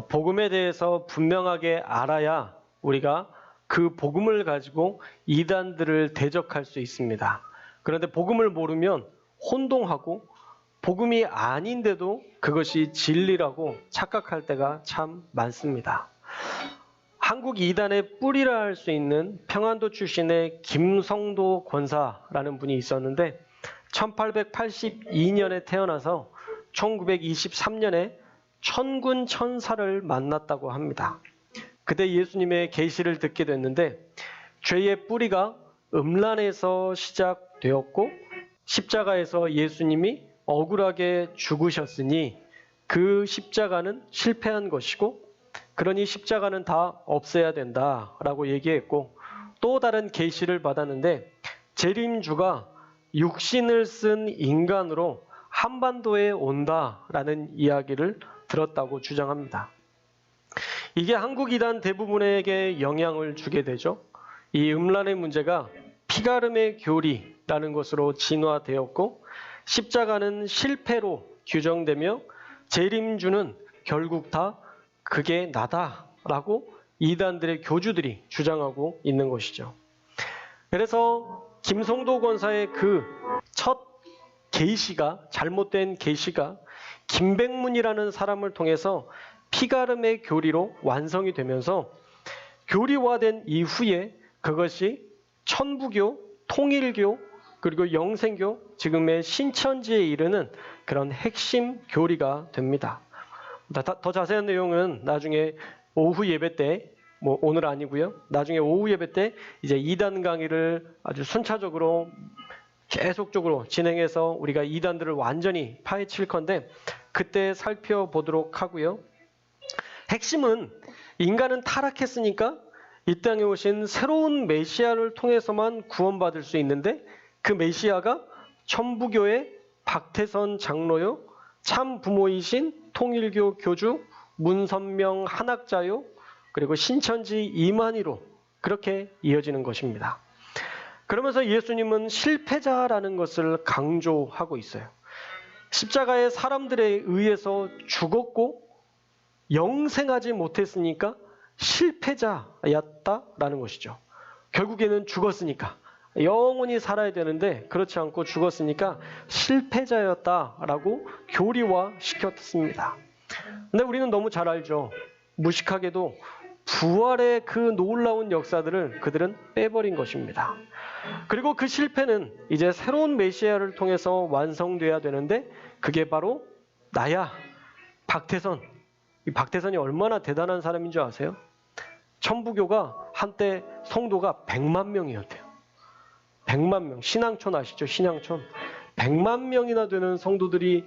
복음에 대해서 분명하게 알아야 우리가 그 복음을 가지고 이단들을 대적할 수 있습니다. 그런데 복음을 모르면 혼동하고 복음이 아닌데도 그것이 진리라고 착각할 때가 참 많습니다. 한국 이단의 뿌리라 할 수 있는 평안도 출신의 김성도 권사라는 분이 있었는데 1882년에 태어나서 1923년에 천군 천사를 만났다고 합니다. 그때 예수님의 계시를 듣게 됐는데 죄의 뿌리가 음란에서 시작되었고 십자가에서 예수님이 억울하게 죽으셨으니 그 십자가는 실패한 것이고 그러니 십자가는 다 없애야 된다라고 얘기했고 또 다른 계시를 받았는데 재림주가 육신을 쓴 인간으로 한반도에 온다라는 이야기를 들었다고 주장합니다. 이게 한국 이단 대부분에게 영향을 주게 되죠. 이 음란의 문제가 피가름의 교리라는 것으로 진화되었고 십자가는 실패로 규정되며 재림주는 결국 다 그게 나다라고 이단들의 교주들이 주장하고 있는 것이죠. 그래서 김성도 권사의 그 첫 계시가 잘못된 계시가 김백문이라는 사람을 통해서 피가름의 교리로 완성이 되면서 교리화된 이후에 그것이 천부교, 통일교, 그리고 영생교, 지금의 신천지에 이르는 그런 핵심 교리가 됩니다. 더 자세한 내용은 나중에 오후 예배 때, 오늘 아니고요. 나중에 오후 예배 때 이제 이단 강의를 아주 순차적으로 계속적으로 진행해서 우리가 이단들을 완전히 파헤칠 건데 그때 살펴보도록 하고요. 핵심은 인간은 타락했으니까 이 땅에 오신 새로운 메시아를 통해서만 구원받을 수 있는데 그 메시아가 천부교의 박태선 장로요, 참 부모이신 통일교 교주 문선명 한학자요, 그리고 신천지 이만희로 그렇게 이어지는 것입니다. 그러면서 예수님은 실패자라는 것을 강조하고 있어요. 십자가에 사람들에 의해서 죽었고 영생하지 못했으니까 실패자였다라는 것이죠. 결국에는 죽었으니까 영원히 살아야 되는데 그렇지 않고 죽었으니까 실패자였다라고 교리화시켰습니다. 근데 우리는 너무 잘 알죠. 무식하게도 부활의 그 놀라운 역사들을 그들은 빼버린 것입니다. 그리고 그 실패는 이제 새로운 메시아를 통해서 완성돼야 되는데 그게 바로 나야, 박태선. 이 박태선이 얼마나 대단한 사람인 줄 아세요? 천부교가 한때 성도가 100만 명이었대요. 100만 명. 신앙촌 아시죠? 신앙촌. 100만 명이나 되는 성도들이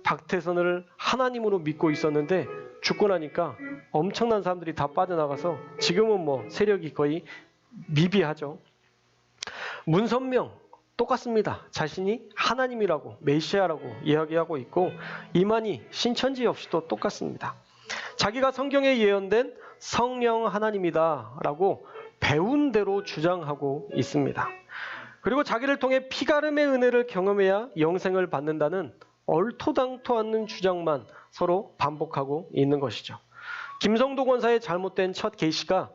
박태선을 하나님으로 믿고 있었는데 죽고 나니까 엄청난 사람들이 다 빠져나가서 지금은 세력이 거의 미비하죠. 문선명 똑같습니다. 자신이 하나님이라고 메시아라고 이야기하고 있고 이만희 신천지 역시도 똑같습니다. 자기가 성경에 예언된 성령 하나님이다라고 배운 대로 주장하고 있습니다. 그리고 자기를 통해 피가름의 은혜를 경험해야 영생을 받는다는 얼토당토 않는 주장만 서로 반복하고 있는 것이죠. 김성도 권사의 잘못된 첫 계시가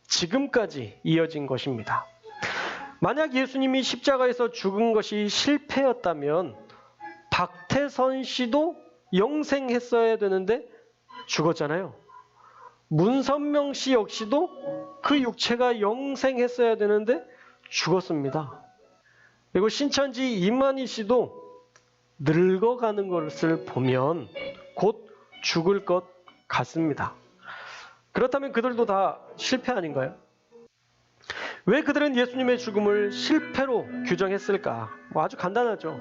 지금까지 이어진 것입니다. 만약 예수님이 십자가에서 죽은 것이 실패였다면 박태선 씨도 영생했어야 되는데 죽었잖아요. 문선명 씨 역시도 그 육체가 영생했어야 되는데 죽었습니다. 그리고 신천지 이만희 씨도 늙어가는 것을 보면 곧 죽을 것 같습니다. 그렇다면 그들도 다 실패 아닌가요? 왜 그들은 예수님의 죽음을 실패로 규정했을까? 아주 간단하죠.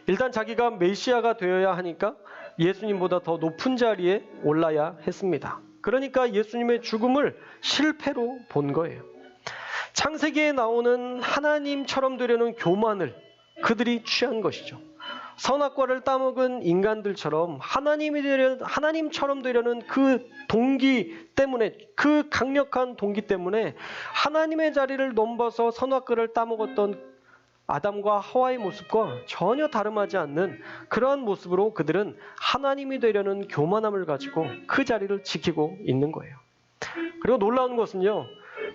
일단 자기가 메시아가 되어야 하니까 예수님보다 더 높은 자리에 올라야 했습니다. 그러니까 예수님의 죽음을 실패로 본 거예요. 창세기에 나오는 하나님처럼 되려는 교만을 그들이 취한 것이죠. 선악과를 따먹은 인간들처럼 하나님처럼 되려는 그 동기 때문에, 그 강력한 동기 때문에 하나님의 자리를 넘봐서 선악과를 따먹었던 아담과 하와의 모습과 전혀 다름하지 않는 그러한 모습으로 그들은 하나님이 되려는 교만함을 가지고 그 자리를 지키고 있는 거예요. 그리고 놀라운 것은요,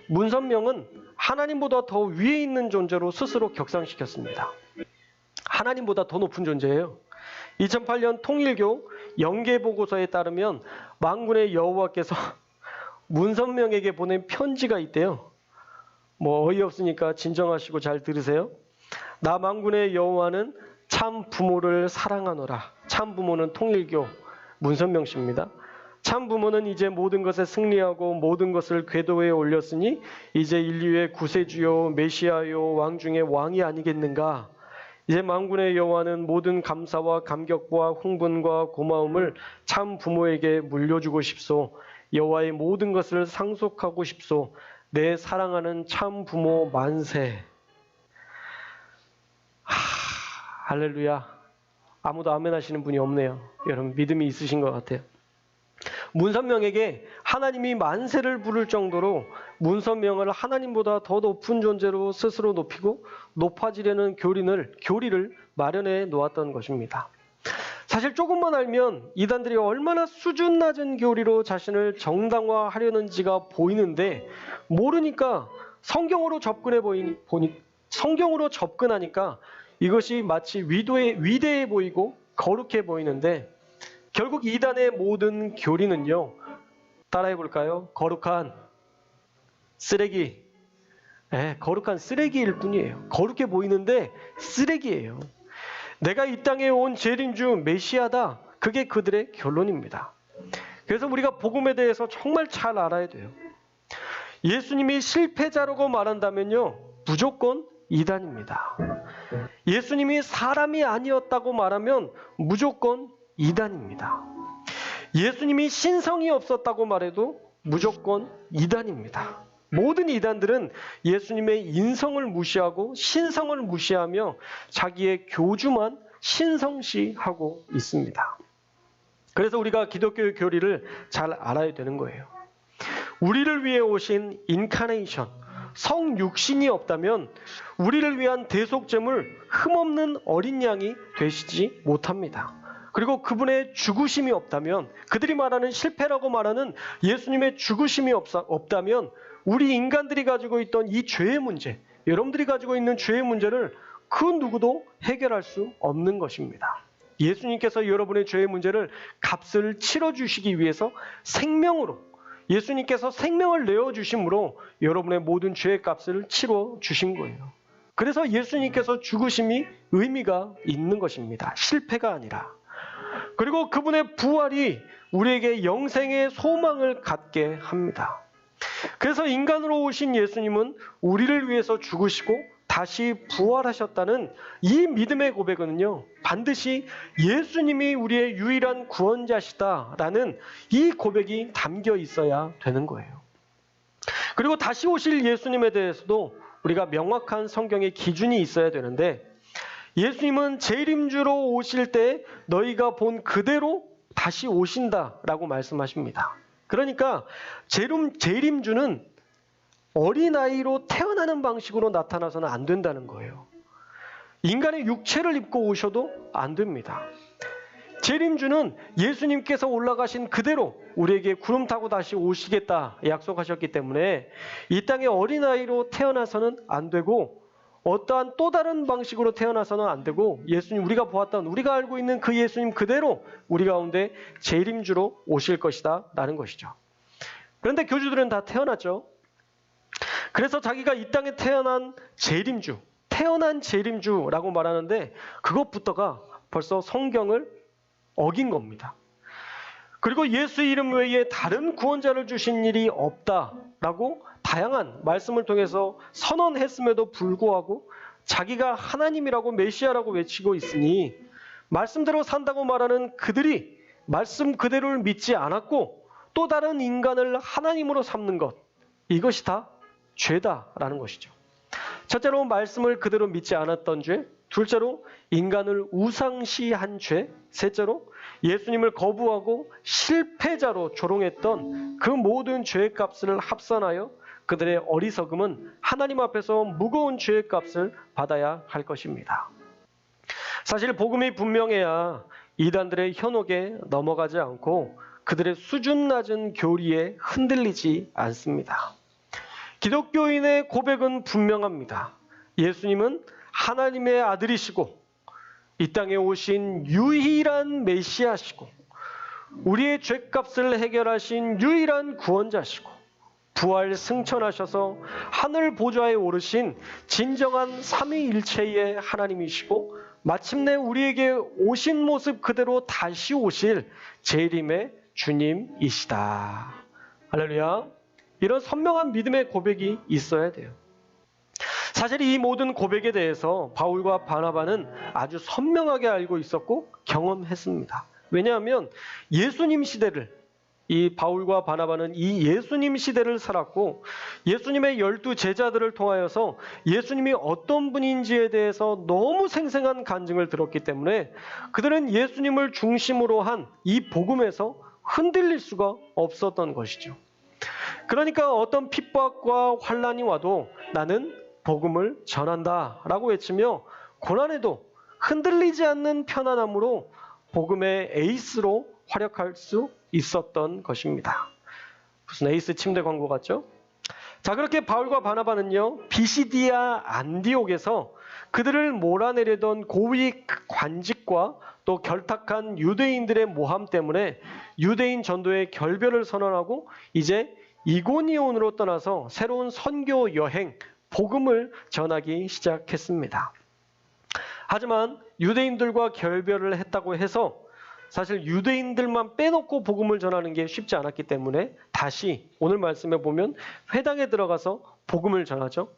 문선명은 하나님보다 더 위에 있는 존재로 스스로 격상시켰습니다. 하나님보다 더 높은 존재예요. 2008년 통일교 영계보고서에 따르면 만군의 여호와께서 문선명에게 보낸 편지가 있대요. 뭐 어이없으니까 진정하시고 잘 들으세요. 나 만군의 여호와는 참 부모를 사랑하노라. 참 부모는 통일교 문선명 씨입니다. 참 부모는 이제 모든 것에 승리하고 모든 것을 궤도에 올렸으니 이제 인류의 구세주요 메시아요 왕 중의 왕이 아니겠는가. 이제 만군의 여호와는 모든 감사와 감격과 흥분과 고마움을 참 부모에게 물려주고 싶소. 여호와의 모든 것을 상속하고 싶소. 내 사랑하는 참 부모 만세. 할렐루야. 아무도 아멘 하시는 분이 없네요. 여러분 믿음이 있으신 것 같아요. 문선명에게 하나님이 만세를 부를 정도로 문선명을 하나님보다 더 높은 존재로 스스로 높이고 높아지려는 교리를 마련해 놓았던 것입니다. 사실 조금만 알면 이단들이 얼마나 수준 낮은 교리로 자신을 정당화하려는지가 보이는데 모르니까 성경으로 접근하니까 이것이 마치 위대해 보이고 거룩해 보이는데 결국 이단의 모든 교리는요. 따라해 볼까요? 거룩한 쓰레기. 거룩한 쓰레기일 뿐이에요. 거룩해 보이는데 쓰레기예요. 내가 이 땅에 온 재림주 메시아다. 그게 그들의 결론입니다. 그래서 우리가 복음에 대해서 정말 잘 알아야 돼요. 예수님이 실패자라고 말한다면요. 무조건 이단입니다. 예수님이 사람이 아니었다고 말하면 무조건 이단입니다. 예수님이 신성이 없었다고 말해도 무조건 이단입니다. 모든 이단들은 예수님의 인성을 무시하고 신성을 무시하며 자기의 교주만 신성시하고 있습니다. 그래서 우리가 기독교의 교리를 잘 알아야 되는 거예요. 우리를 위해 오신 인카네이션, 성육신이 없다면 우리를 위한 대속제물 흠없는 어린 양이 되시지 못합니다. 그리고 그분의 죽으심이 없다면, 그들이 말하는 실패라고 말하는 예수님의 죽으심이 없다면 우리 인간들이 가지고 있던 이 죄의 문제, 여러분들이 가지고 있는 죄의 문제를 그 누구도 해결할 수 없는 것입니다. 예수님께서 여러분의 죄의 문제를 값을 치러주시기 위해서 생명으로, 예수님께서 생명을 내어주심으로 여러분의 모든 죄의 값을 치러주신 거예요. 그래서 예수님께서 죽으심이 의미가 있는 것입니다. 실패가 아니라. 그리고 그분의 부활이 우리에게 영생의 소망을 갖게 합니다. 그래서 인간으로 오신 예수님은 우리를 위해서 죽으시고 다시 부활하셨다는 이 믿음의 고백은요, 반드시 예수님이 우리의 유일한 구원자시다라는 이 고백이 담겨 있어야 되는 거예요. 그리고 다시 오실 예수님에 대해서도 우리가 명확한 성경의 기준이 있어야 되는데, 예수님은 재림주로 오실 때 너희가 본 그대로 다시 오신다라고 말씀하십니다. 그러니까 재림주는 어린아이로 태어나는 방식으로 나타나서는 안 된다는 거예요. 인간의 육체를 입고 오셔도 안 됩니다. 재림주는 예수님께서 올라가신 그대로 우리에게 구름 타고 다시 오시겠다 약속하셨기 때문에 이 땅에 어린아이로 태어나서는 안 되고 어떠한 또 다른 방식으로 태어나서는 안 되고 예수님, 우리가 보았던, 우리가 알고 있는 그 예수님 그대로 우리 가운데 재림주로 오실 것이다 라는 것이죠. 그런데 교주들은 다 태어났죠. 그래서 자기가 이 땅에 태어난 재림주라고 말하는데 그것부터가 벌써 성경을 어긴 겁니다. 그리고 예수 이름 외에 다른 구원자를 주신 일이 없다라고 다양한 말씀을 통해서 선언했음에도 불구하고 자기가 하나님이라고 메시아라고 외치고 있으니 말씀대로 산다고 말하는 그들이 말씀 그대로를 믿지 않았고 또 다른 인간을 하나님으로 삼는 것, 이것이 다 죄다라는 것이죠. 첫째로 말씀을 그대로 믿지 않았던 죄, 둘째로 인간을 우상시한 죄, 셋째로 예수님을 거부하고 실패자로 조롱했던 그 모든 죄의 값을 합산하여 그들의 어리석음은 하나님 앞에서 무거운 죄의 값을 받아야 할 것입니다. 사실 복음이 분명해야 이단들의 현혹에 넘어가지 않고 그들의 수준 낮은 교리에 흔들리지 않습니다. 기독교인의 고백은 분명합니다. 예수님은 하나님의 아들이시고 이 땅에 오신 유일한 메시아시고 우리의 죄값을 해결하신 유일한 구원자시고 부활 승천하셔서 하늘 보좌에 오르신 진정한 삼위일체의 하나님이시고 마침내 우리에게 오신 모습 그대로 다시 오실 재림의 주님이시다. 할렐루야. 이런 선명한 믿음의 고백이 있어야 돼요. 사실 이 모든 고백에 대해서 바울과 바나바는 아주 선명하게 알고 있었고 경험했습니다. 왜냐하면 예수님 시대를, 이 바울과 바나바는 이 예수님 시대를 살았고 예수님의 12 제자들을 통하여서 예수님이 어떤 분인지에 대해서 너무 생생한 간증을 들었기 때문에 그들은 예수님을 중심으로 한 이 복음에서 흔들릴 수가 없었던 것이죠. 그러니까 어떤 핍박과 환난이 와도 나는 복음을 전한다 라고 외치며 고난에도 흔들리지 않는 편안함으로 복음의 에이스로 활약할 수 있었던 것입니다. 무슨 에이스 침대 광고 같죠? 자, 그렇게 바울과 바나바는요, 비시디아 안디옥에서 그들을 몰아내려던 고위 관직과 또 결탁한 유대인들의 모함 때문에 유대인 전도의 결별을 선언하고 이제 이고니온으로 떠나서 새로운 선교 여행, 복음을 전하기 시작했습니다. 하지만 유대인들과 결별을 했다고 해서 사실 유대인들만 빼놓고 복음을 전하는 게 쉽지 않았기 때문에 다시 오늘 말씀에 보면 회당에 들어가서 복음을 전하죠.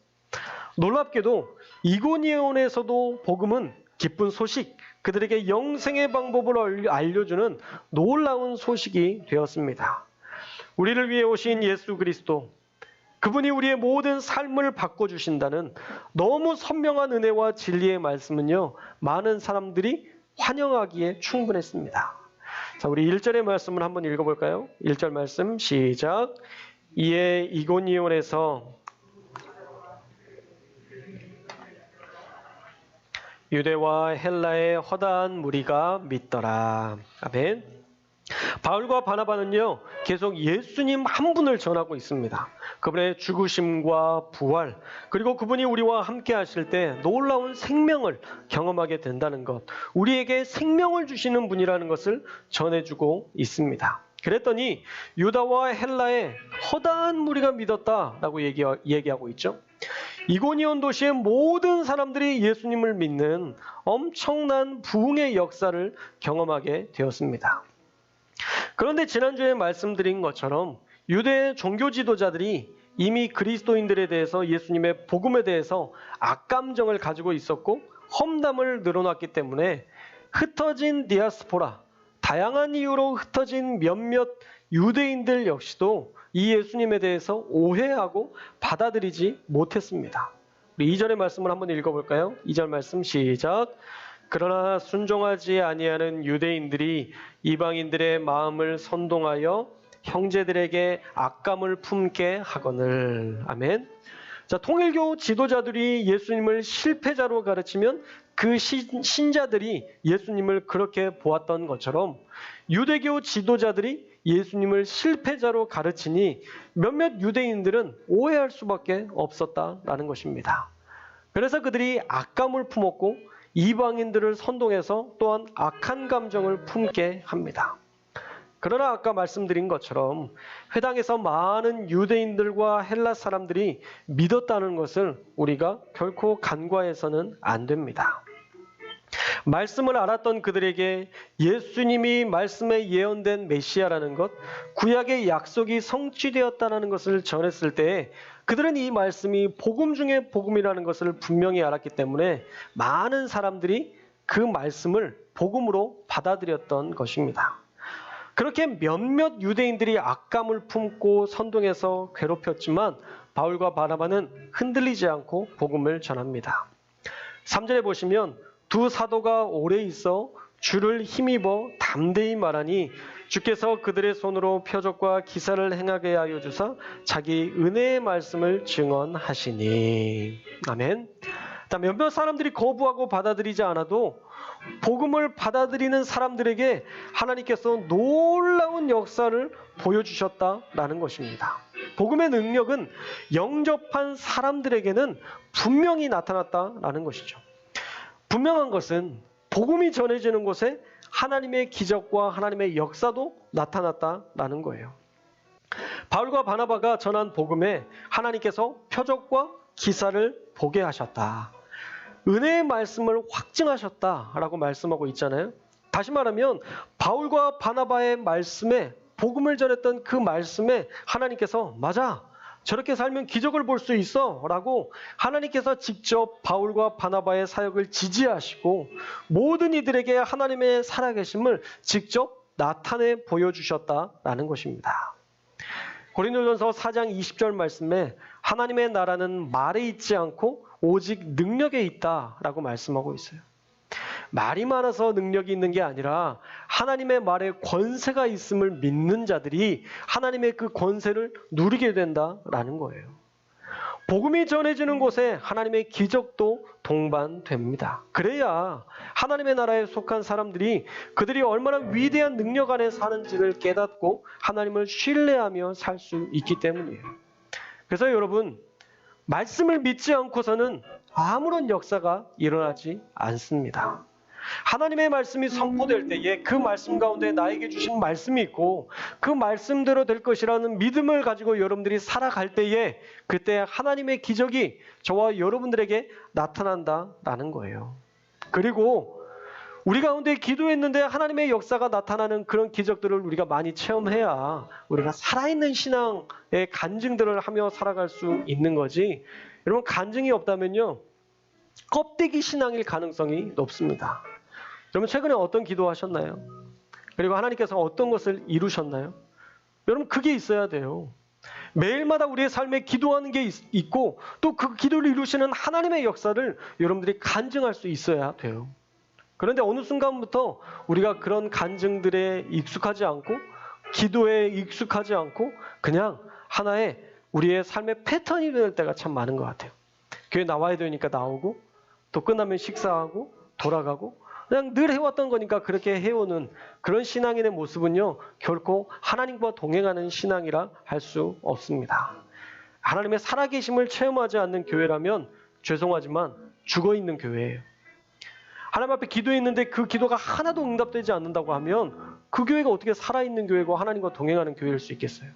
놀랍게도 이고니온에서도 복음은 기쁜 소식, 그들에게 영생의 방법을 알려주는 놀라운 소식이 되었습니다. 우리를 위해 오신 예수 그리스도, 그분이 우리의 모든 삶을 바꿔주신다는 너무 선명한 은혜와 진리의 말씀은요, 많은 사람들이 환영하기에 충분했습니다. 자, 우리 1절의 말씀을 한번 읽어볼까요? 1절 말씀 시작. 이에 이고니온에서 유대와 헬라의 허다한 무리가 믿더라. 아멘. 바울과 바나바는요, 계속 예수님 한 분을 전하고 있습니다. 그분의 죽으심과 부활, 그리고 그분이 우리와 함께 하실 때 놀라운 생명을 경험하게 된다는 것, 우리에게 생명을 주시는 분이라는 것을 전해주고 있습니다. 그랬더니 유다와 헬라의 허다한 무리가 믿었다라고 얘기하고 있죠. 이고니온 도시의 모든 사람들이 예수님을 믿는 엄청난 부흥의 역사를 경험하게 되었습니다. 그런데 지난주에 말씀드린 것처럼 유대 종교 지도자들이 이미 그리스도인들에 대해서 예수님의 복음에 대해서 악감정을 가지고 있었고 험담을 늘어놨기 때문에 흩어진 디아스포라, 다양한 이유로 흩어진 몇몇 유대인들 역시도 이 예수님에 대해서 오해하고 받아들이지 못했습니다. 우리 2절의 말씀을 한번 읽어볼까요? 2절 말씀 시작. 그러나 순종하지 아니하는 유대인들이 이방인들의 마음을 선동하여 형제들에게 악감을 품게 하거늘. 아멘. 자, 통일교 지도자들이 예수님을 실패자로 가르치면 그 신자들이 예수님을 그렇게 보았던 것처럼 유대교 지도자들이 예수님을 실패자로 가르치니 몇몇 유대인들은 오해할 수밖에 없었다라는 것입니다. 그래서 그들이 악감을 품었고 이방인들을 선동해서 또한 악한 감정을 품게 합니다. 그러나 아까 말씀드린 것처럼 회당에서 많은 유대인들과 헬라 사람들이 믿었다는 것을 우리가 결코 간과해서는 안 됩니다. 말씀을 알았던 그들에게 예수님이 말씀에 예언된 메시아라는 것, 구약의 약속이 성취되었다는 것을 전했을 때 그들은 이 말씀이 복음 중에 복음이라는 것을 분명히 알았기 때문에 많은 사람들이 그 말씀을 복음으로 받아들였던 것입니다. 그렇게 몇몇 유대인들이 악감을 품고 선동해서 괴롭혔지만 바울과 바나바는 흔들리지 않고 복음을 전합니다. 3절에 보시면 두 사도가 오래 있어 주를 힘입어 담대히 말하니 주께서 그들의 손으로 표적과 기사를 행하게 하여 주사 자기 은혜의 말씀을 증언하시니. 아멘. 몇몇 사람들이 거부하고 받아들이지 않아도 복음을 받아들이는 사람들에게 하나님께서 놀라운 역사를 보여주셨다라는 것입니다. 복음의 능력은 영접한 사람들에게는 분명히 나타났다라는 것이죠. 분명한 것은 복음이 전해지는 곳에 하나님의 기적과 하나님의 역사도 나타났다라는 거예요. 바울과 바나바가 전한 복음에 하나님께서 표적과 기사를 보게 하셨다. 은혜의 말씀을 확증하셨다라고 말씀하고 있잖아요. 다시 말하면 바울과 바나바의 말씀에, 복음을 전했던 그 말씀에 하나님께서 맞아, 저렇게 살면 기적을 볼 수 있어 라고 하나님께서 직접 바울과 바나바의 사역을 지지하시고 모든 이들에게 하나님의 살아계심을 직접 나타내 보여주셨다라는 것입니다. 고린도전서 4장 20절 말씀에 하나님의 나라는 말에 있지 않고 오직 능력에 있다라고 말씀하고 있어요. 말이 많아서 능력이 있는 게 아니라 하나님의 말에 권세가 있음을 믿는 자들이 하나님의 그 권세를 누리게 된다라는 거예요. 복음이 전해지는 곳에 하나님의 기적도 동반됩니다. 그래야 하나님의 나라에 속한 사람들이 그들이 얼마나 위대한 능력 안에 사는지를 깨닫고 하나님을 신뢰하며 살 수 있기 때문이에요. 그래서 여러분, 말씀을 믿지 않고서는 아무런 역사가 일어나지 않습니다. 하나님의 말씀이 선포될 때에 그 말씀 가운데 나에게 주신 말씀이 있고 그 말씀대로 될 것이라는 믿음을 가지고 여러분들이 살아갈 때에 그때 하나님의 기적이 저와 여러분들에게 나타난다라는 거예요. 그리고 우리 가운데 기도했는데 하나님의 역사가 나타나는 그런 기적들을 우리가 많이 체험해야 우리가 살아있는 신앙의 간증들을 하며 살아갈 수 있는 거지. 여러분, 간증이 없다면요, 껍데기 신앙일 가능성이 높습니다. 여러분, 최근에 어떤 기도하셨나요? 그리고 하나님께서 어떤 것을 이루셨나요? 여러분, 그게 있어야 돼요. 매일마다 우리의 삶에 기도하는 게 있고 또 그 기도를 이루시는 하나님의 역사를 여러분들이 간증할 수 있어야 돼요. 그런데 어느 순간부터 우리가 그런 간증들에 익숙하지 않고 기도에 익숙하지 않고 그냥 하나의 우리의 삶의 패턴이 될 때가 참 많은 것 같아요. 교회 나와야 되니까 나오고 또 끝나면 식사하고 돌아가고 그냥 늘 해왔던 거니까 그렇게 해오는 그런 신앙인의 모습은요, 결코 하나님과 동행하는 신앙이라 할 수 없습니다. 하나님의 살아계심을 체험하지 않는 교회라면 죄송하지만 죽어있는 교회예요. 하나님 앞에 기도했는데 그 기도가 하나도 응답되지 않는다고 하면 그 교회가 어떻게 살아있는 교회고 하나님과 동행하는 교회일 수 있겠어요?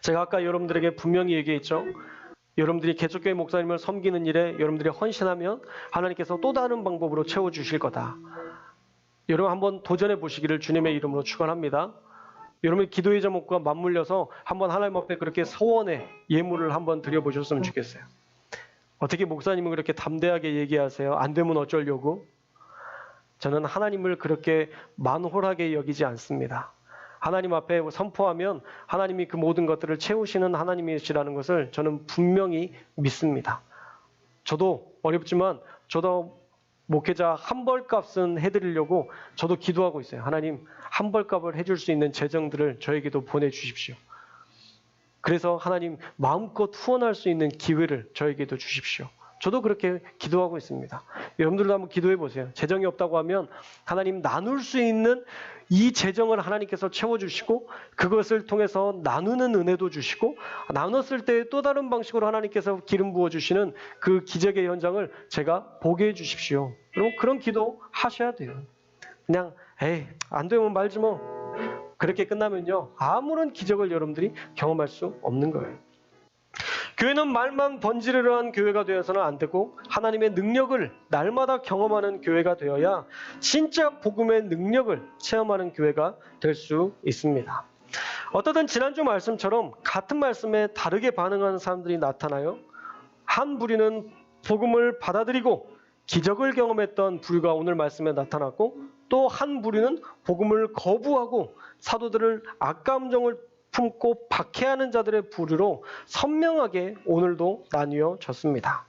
제가 아까 여러분들에게 분명히 얘기했죠. 여러분들이 개척교회 목사님을 섬기는 일에 여러분들이 헌신하면 하나님께서 또 다른 방법으로 채워주실 거다. 여러분 한번 도전해 보시기를 주님의 이름으로 축원합니다. 여러분 기도의 제목과 맞물려서 한번 하나님 앞에 그렇게 서원의 예물을 한번 드려보셨으면 좋겠어요. 어떻게 목사님은 그렇게 담대하게 얘기하세요? 안 되면 어쩌려고? 저는 하나님을 그렇게 만홀하게 여기지 않습니다. 하나님 앞에 선포하면 하나님이 그 모든 것들을 채우시는 하나님이시라는 것을 저는 분명히 믿습니다. 저도 어렵지만 저도 목회자 한 벌값은 해드리려고 저도 기도하고 있어요. 하나님 한 벌값을 해줄 수 있는 재정들을 저에게도 보내주십시오. 그래서 하나님 마음껏 후원할 수 있는 기회를 저에게도 주십시오. 저도 그렇게 기도하고 있습니다. 여러분들도 한번 기도해 보세요. 재정이 없다고 하면 하나님 나눌 수 있는 이 재정을 하나님께서 채워주시고 그것을 통해서 나누는 은혜도 주시고 나눴을 때 또 다른 방식으로 하나님께서 기름 부어주시는 그 기적의 현장을 제가 보게 해주십시오. 여러분 그런 기도 하셔야 돼요. 그냥 에이 안 되면 말지 뭐 그렇게 끝나면요 아무런 기적을 여러분들이 경험할 수 없는 거예요. 교회는 말만 번지르르한 교회가 되어서는 안 되고 하나님의 능력을 날마다 경험하는 교회가 되어야 진짜 복음의 능력을 체험하는 교회가 될 수 있습니다. 어떠든 지난주 말씀처럼 같은 말씀에 다르게 반응하는 사람들이 나타나요. 한 부류는 복음을 받아들이고 기적을 경험했던 부류가 오늘 말씀에 나타났고 또 한 부류는 복음을 거부하고 사도들을 악감정을 품고 박해하는 자들의 부류로 선명하게 오늘도 나뉘어졌습니다.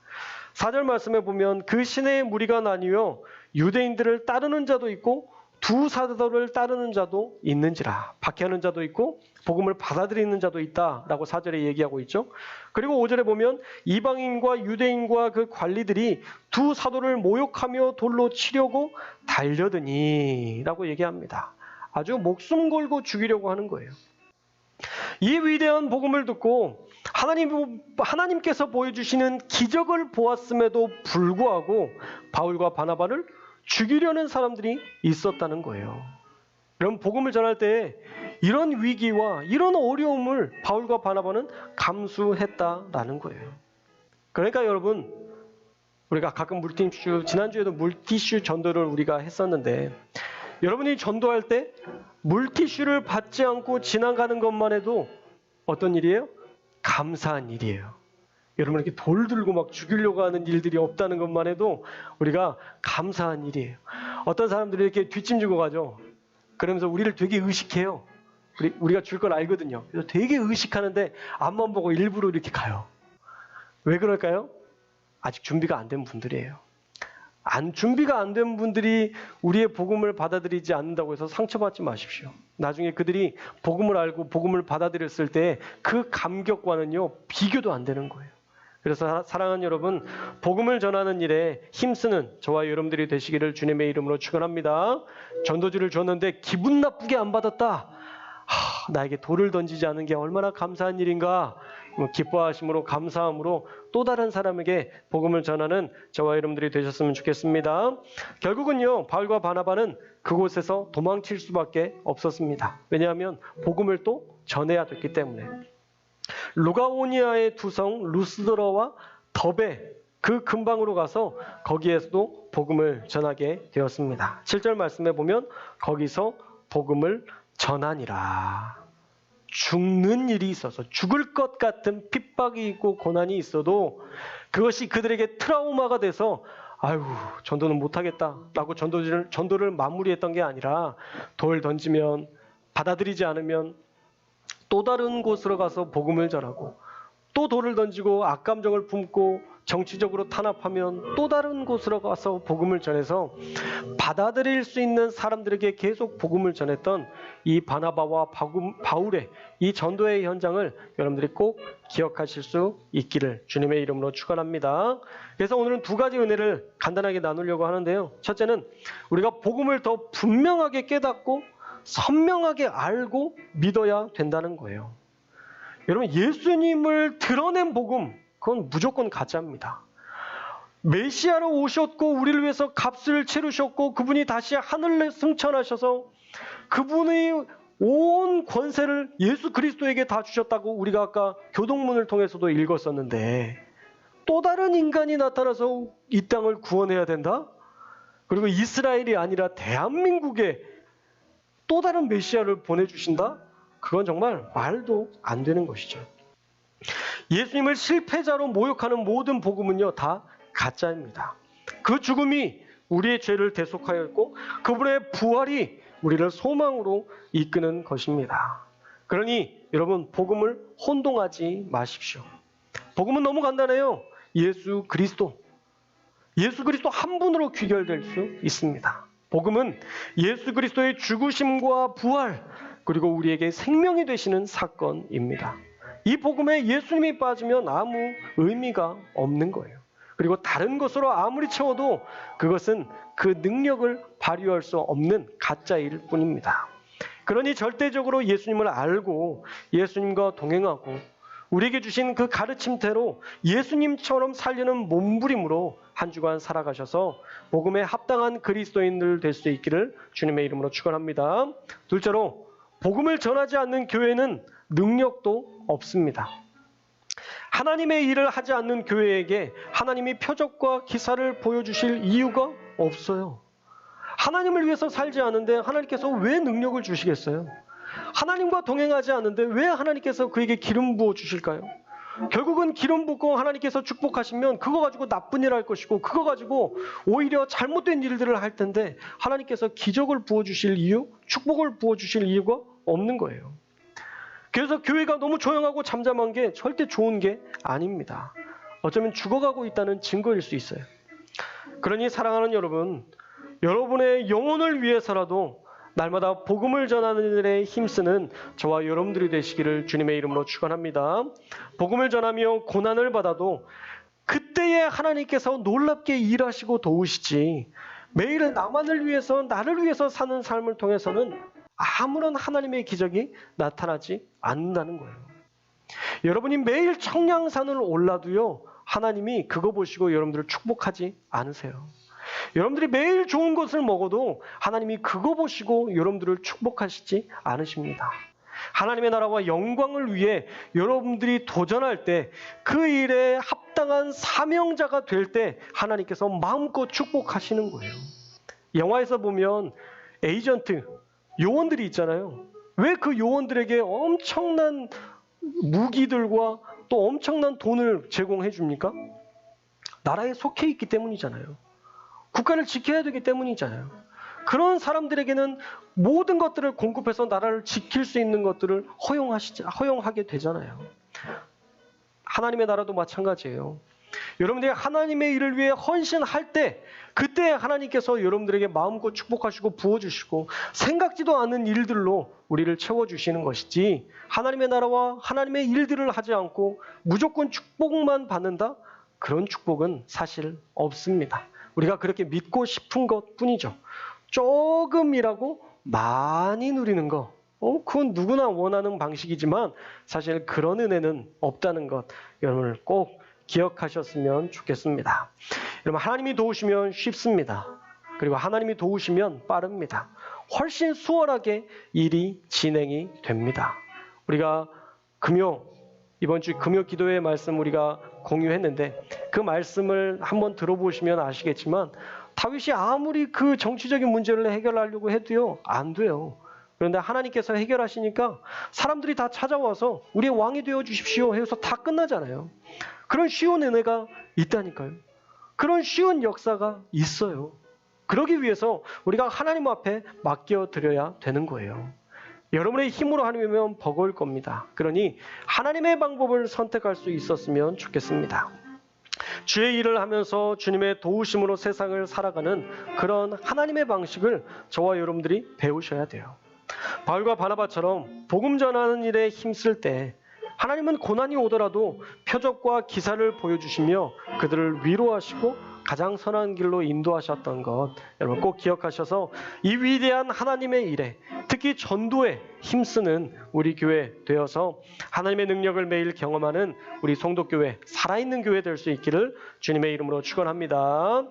4절 말씀에 보면 그 시내의 무리가 나뉘어 유대인들을 따르는 자도 있고 두 사도를 따르는 자도 있는지라. 박해하는 자도 있고 복음을 받아들이는 자도 있다라고 4절에 얘기하고 있죠. 그리고 5절에 보면 이방인과 유대인과 그 관리들이 두 사도를 모욕하며 돌로 치려고 달려드니 라고 얘기합니다. 아주 목숨 걸고 죽이려고 하는 거예요. 이 위대한 복음을 듣고 하나님께서 보여주시는 기적을 보았음에도 불구하고 바울과 바나바를 죽이려는 사람들이 있었다는 거예요. 여러분, 복음을 전할 때 이런 위기와 이런 어려움을 바울과 바나바는 감수했다라는 거예요. 그러니까 여러분, 우리가 가끔 물티슈, 지난주에도 물티슈 전도를 우리가 했었는데, 여러분이 전도할 때 물티슈를 받지 않고 지나가는 것만 해도 어떤 일이에요? 감사한 일이에요. 여러분, 이렇게 돌 들고 막 죽이려고 하는 일들이 없다는 것만 해도 우리가 감사한 일이에요. 어떤 사람들이 이렇게 뒷짐지고 가죠. 그러면서 우리를 되게 의식해요. 우리가 줄 걸 알거든요. 그래서 되게 의식하는데 앞만 보고 일부러 이렇게 가요. 왜 그럴까요? 아직 준비가 안 된 분들이에요. 준비가 안 된 분들이 우리의 복음을 받아들이지 않는다고 해서 상처받지 마십시오. 나중에 그들이 복음을 알고 복음을 받아들였을 때 그 감격과는요, 비교도 안 되는 거예요. 그래서 사랑하는 여러분, 복음을 전하는 일에 힘쓰는 저와 여러분들이 되시기를 주님의 이름으로 축원합니다. 전도지를 줬는데 기분 나쁘게 안 받았다. 나에게 돌을 던지지 않은 게 얼마나 감사한 일인가. 기뻐하심으로 감사함으로 또 다른 사람에게 복음을 전하는 저와 여러분들이 되셨으면 좋겠습니다. 결국은요, 바울과 바나바는 그곳에서 도망칠 수밖에 없었습니다. 왜냐하면 복음을 또 전해야 됐기 때문에. 루가오니아의 두 성 루스드라와 더베 그 근방으로 가서 거기에서도 복음을 전하게 되었습니다. 7절 말씀에 보면 거기서 복음을 전하니라. 죽는 일이 있어서 죽을 것 같은 핍박이 있고 고난이 있어도 그것이 그들에게 트라우마가 돼서 아유, 전도는 못하겠다라고 전도를 마무리했던 게 아니라 돌 던지면, 받아들이지 않으면 또 다른 곳으로 가서 복음을 전하고, 또 돌을 던지고 악감정을 품고 정치적으로 탄압하면 또 다른 곳으로 가서 복음을 전해서 받아들일 수 있는 사람들에게 계속 복음을 전했던 이 바나바와 바울의 이 전도의 현장을 여러분들이 꼭 기억하실 수 있기를 주님의 이름으로 축원합니다. 그래서 오늘은 두 가지 은혜를 간단하게 나누려고 하는데요. 첫째는 우리가 복음을 더 분명하게 깨닫고 선명하게 알고 믿어야 된다는 거예요. 여러분, 예수님을 드러낸 복음, 그건 무조건 가짜입니다. 메시아로 오셨고 우리를 위해서 값을 치르셨고 그분이 다시 하늘에 승천하셔서 그분의 온 권세를 예수 그리스도에게 다 주셨다고 우리가 아까 교동문을 통해서도 읽었었는데, 또 다른 인간이 나타나서 이 땅을 구원해야 된다? 그리고 이스라엘이 아니라 대한민국에 또 다른 메시아를 보내주신다? 그건 정말 말도 안 되는 것이죠. 예수님을 실패자로 모욕하는 모든 복음은요, 다 가짜입니다. 그 죽음이 우리의 죄를 대속하였고 그분의 부활이 우리를 소망으로 이끄는 것입니다. 그러니 여러분, 복음을 혼동하지 마십시오. 복음은 너무 간단해요. 예수 그리스도 한 분으로 귀결될 수 있습니다. 복음은 예수 그리스도의 죽으심과 부활, 그리고 우리에게 생명이 되시는 사건입니다. 이 복음에 예수님이 빠지면 아무 의미가 없는 거예요. 그리고 다른 것으로 아무리 채워도 그것은 그 능력을 발휘할 수 없는 가짜일 뿐입니다. 그러니 절대적으로 예수님을 알고 예수님과 동행하고 우리에게 주신 그 가르침대로 예수님처럼 살려는 몸부림으로 한 주간 살아가셔서 복음에 합당한 그리스도인들 될 수 있기를 주님의 이름으로 축원합니다. 둘째로, 복음을 전하지 않는 교회는 능력도 없습니다. 하나님의 일을 하지 않는 교회에게 하나님이 표적과 기사를 보여주실 이유가 없어요. 하나님을 위해서 살지 않은데 하나님께서 왜 능력을 주시겠어요? 하나님과 동행하지 않는데 왜 하나님께서 그에게 기름 부어 주실까요? 결국은 기름 붓고 하나님께서 축복하시면 그거 가지고 나쁜 일 할 것이고 그거 가지고 오히려 잘못된 일들을 할 텐데 하나님께서 기적을 부어주실 이유, 축복을 부어주실 이유가 없는 거예요. 그래서 교회가 너무 조용하고 잠잠한 게 절대 좋은 게 아닙니다. 어쩌면 죽어가고 있다는 증거일 수 있어요. 그러니 사랑하는 여러분, 여러분의 영혼을 위해서라도 날마다 복음을 전하는 일에 힘쓰는 저와 여러분들이 되시기를 주님의 이름으로 축원합니다. 복음을 전하며 고난을 받아도 그때에 하나님께서 놀랍게 일하시고 도우시지, 매일 나만을 위해서, 나를 위해서 사는 삶을 통해서는 아무런 하나님의 기적이 나타나지 않는다는 거예요. 여러분이 매일 청량산을 올라도요, 하나님이 그거 보시고 여러분들을 축복하지 않으세요. 여러분들이 매일 좋은 것을 먹어도 하나님이 그거 보시고 여러분들을 축복하시지 않으십니다. 하나님의 나라와 영광을 위해 여러분들이 도전할 때, 그 일에 합당한 사명자가 될 때 하나님께서 마음껏 축복하시는 거예요. 영화에서 보면 에이전트, 요원들이 있잖아요. 왜 그 요원들에게 엄청난 무기들과 또 엄청난 돈을 제공해 줍니까? 나라에 속해 있기 때문이잖아요. 국가를 지켜야 되기 때문이잖아요. 그런 사람들에게는 모든 것들을 공급해서 나라를 지킬 수 있는 것들을 허용하게 되잖아요. 하나님의 나라도 마찬가지예요. 여러분들이 하나님의 일을 위해 헌신할 때, 그때 하나님께서 여러분들에게 마음껏 축복하시고 부어주시고 생각지도 않은 일들로 우리를 채워주시는 것이지, 하나님의 나라와 하나님의 일들을 하지 않고 무조건 축복만 받는다? 그런 축복은 사실 없습니다. 우리가 그렇게 믿고 싶은 것뿐이죠. 조금이라고 많이 누리는 거, 그건 누구나 원하는 방식이지만 사실 그런 은혜는 없다는 것, 여러분 꼭 기억하셨으면 좋겠습니다. 여러분, 하나님이 도우시면 쉽습니다. 그리고 하나님이 도우시면 빠릅니다. 훨씬 수월하게 일이 진행이 됩니다. 우리가 이번 주 금요 기도회 말씀 우리가 공유했는데, 그 말씀을 한번 들어보시면 아시겠지만 다윗이 아무리 그 정치적인 문제를 해결하려고 해도요, 안 돼요. 그런데 하나님께서 해결하시니까 사람들이 다 찾아와서 우리의 왕이 되어 주십시오 해서 다 끝나잖아요. 그런 쉬운 은혜가 있다니까요. 그런 쉬운 역사가 있어요. 그러기 위해서 우리가 하나님 앞에 맡겨드려야 되는 거예요. 여러분의 힘으로 하면 버거울 겁니다. 그러니 하나님의 방법을 선택할 수 있었으면 좋겠습니다. 주의 일을 하면서 주님의 도우심으로 세상을 살아가는 그런 하나님의 방식을 저와 여러분들이 배우셔야 돼요. 바울과 바나바처럼 복음 전하는 일에 힘쓸 때 하나님은 고난이 오더라도 표적과 기사를 보여주시며 그들을 위로하시고 가장 선한 길로 인도하셨던 것, 여러분 꼭 기억하셔서 이 위대한 하나님의 일에, 특히 전도에 힘쓰는 우리 교회 되어서 하나님의 능력을 매일 경험하는 우리 송도교회, 살아있는 교회 될 수 있기를 주님의 이름으로 축원합니다.